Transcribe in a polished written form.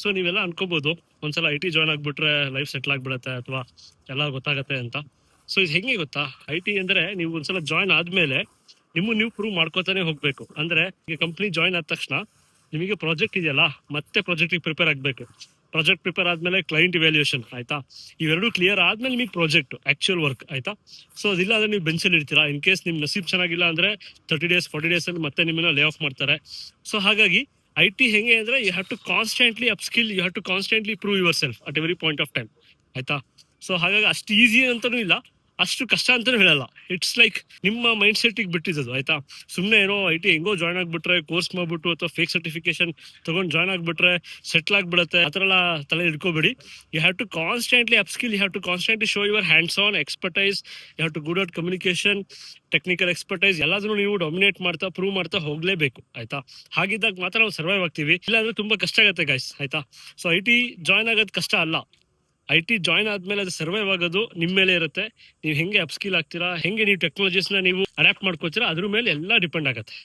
So ನೀವೆಲ್ಲ ಅನ್ಕೋಬಹುದು ಒಂದ್ಸಲ IT join ಆಗ್ಬಿಟ್ರೆ ಲೈಫ್ ಸೆಟ್ಲ್ ಆಗ್ಬಿಡತ್ತೆ ಅಥವಾ ಎಲ್ಲ ಗೊತ್ತಾಗತ್ತೆ ಅಂತ. ಸೊ ಇದು ಹೆಂಗೆ ಗೊತ್ತಾ, IT ಅಂದ್ರೆ ನೀವು ಒಂದ್ಸಲ ಜಾಯ್ನ್ ಆದ್ಮೇಲೆ ನೀವು ಪ್ರೂವ್ ಮಾಡ್ಕೋತಾನೆ ಹೋಗ್ಬೇಕು. ಅಂದ್ರೆ ಈಗ ಕಂಪ್ನಿ ಜಾಯ್ನ್ ಆದ ತಕ್ಷಣ ನಿಮಗೆ ಪ್ರಾಜೆಕ್ಟ್ ಇದೆಯಲ್ಲ, ಮತ್ತೆ ಪ್ರಾಜೆಕ್ಟ್ ಪ್ರಿಪೇರ್ ಆಗ್ಬೇಕು. ಪ್ರಾಜೆಕ್ಟ್ ಪ್ರಿಪೇರ್ ಆದ್ಮೇಲೆ ಕ್ಲೈಂಟ್ ಇವ್ಯಾಲ್ಯೂಯೇಷನ್ ಆಯ್ತಾ, ಇವೆರಡು ಕ್ಲಿಯರ್ ಆದ್ಮೇಲೆ ನಿಮಗೆ ಪ್ರಾಜೆಕ್ಟ್ ಆಕ್ಚುಯಲ್ ವರ್ಕ್ ಆಯ್ತಾ. ಸೊ ಅದಿಲ್ಲ ಅಂದ್ರೆ ನೀವು ಬೆಂಚಲ್ಲಿ ಇರ್ತೀರಾ. ಇನ್ ಕೇಸ್ ನಿಮ್ ನಸೀಬ್ ಚೆನ್ನಾಗಿಲ್ಲ ಅಂದ್ರೆ 30 days 40 days ಅಲ್ಲಿ ಮತ್ತೆ ನಿಮ್ಮನ್ನ ಲೇ ಆಫ್ ಮಾಡ್ತಾರೆ. ಸೊ ಹಾಗಾಗಿ IT ಹೆಂಗೆ ಅಂದ್ರೆ you have to constantly upskill, you have to constantly prove yourself at every point of time ಆಯ್ತಾ. ಸೊ ಹಾಗಾಗಿ ಅಷ್ಟು ಈಸಿ ಅಂತಾನೂ ಇಲ್ಲ, ಅಷ್ಟು ಕಷ್ಟ ಅಂತಾನೂ ಹೇಳಲ್ಲ. ಇಟ್ಸ್ ಲೈಕ್ ನಿಮ್ಮ ಮೈಂಡ್ ಸೆಟ್ ಬಿಟ್ಟಿದ್ದು ಆಯ್ತಾ. ಸುಮ್ಮನೆ ಏನೋ IT ಹೆಂಗೋ ಜಾಯ್ನ್ ಆಗ್ಬಿಟ್ರೆ, ಕೋರ್ಸ್ ಮಾಡ್ಬಿಟ್ಟು ಅಥವಾ ಫೇಕ್ ಸರ್ಟಿಫಿಕೇಶನ್ ತಗೊಂಡು ಜಾಯ್ನ್ ಆಗ್ಬಿಟ್ರೆ ಸೆಟ್ಲ್ ಆಗ್ಬಿಡುತ್ತೆ, ಆ ಥರ ಎಲ್ಲ ತಲೆ ಇಟ್ಕೋಬೇಡಿ. You have to constantly upskill, you have to constantly show your hands on expertise, you have to good at communication, technical expertise ಎಲ್ಲಾದ್ರೂ ನೀವು ಡಾಮಿನೇಟ್ ಮಾಡ್ತಾ ಪ್ರೂವ್ ಮಾಡ್ತಾ ಹೋಗ್ಲೇಬೇಕು ಆಯ್ತಾ. ಹಾಗಿದ್ದಾಗ ಮಾತ್ರ ನಾವು ಸರ್ವೈವ್ ಆಗ್ತೀವಿ, ಇಲ್ಲಾಂದ್ರೆ ತುಂಬಾ ಕಷ್ಟ ಆಗುತ್ತೆ ಗೈಸ್ ಆಯ್ತಾ. ಸೊ IT ಜಾಯ್ನ್ ಆಗೋದು ಕಷ್ಟ ಅಲ್ಲ, IT ಜಾಯ್ನ್ ಆದ್ಮೇಲೆ ಅದು ಸರ್ವೈವ್ ಆಗೋದು ನಿಮ್ಮ ಮೇಲೆ ಇರುತ್ತೆ. ನೀವು ಹೆಂಗೆ ಅಪ್ಸ್ಕಿಲ್ ಆಗ್ತೀರಾ, ಹೆಂಗೆ ನೀವು ಟೆಕ್ನಾಲಜೀಸ್ನ ನೀವು ಅಡಾಪ್ಟ್ ಮಾಡ್ಕೋತೀರಾ, ಅದ್ರ ಮೇಲೆ ಎಲ್ಲ ಡಿಪೆಂಡ್ ಆಗುತ್ತೆ.